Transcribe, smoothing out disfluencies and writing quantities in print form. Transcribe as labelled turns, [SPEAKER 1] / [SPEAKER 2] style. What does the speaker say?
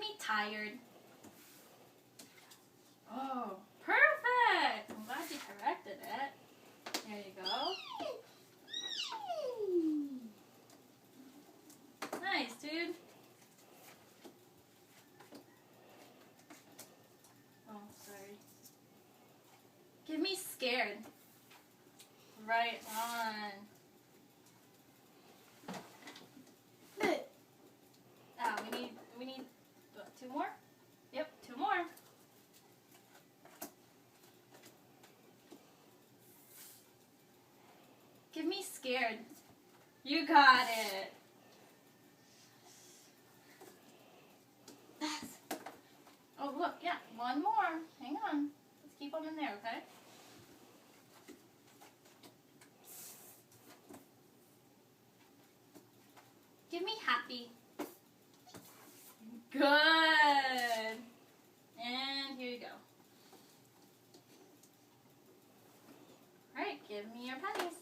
[SPEAKER 1] me tired. Oh, perfect! I'm glad you corrected it. There you go. Nice, dude. Oh, sorry. Give me scared. Right on. We need what, 2 more? Yep, 2 more. Give me scared. You got it. Oh, look, yeah, 1 more. Hang on. Let's keep them in there, okay? Give me happy. Good. And here you go. All right, give me your pennies.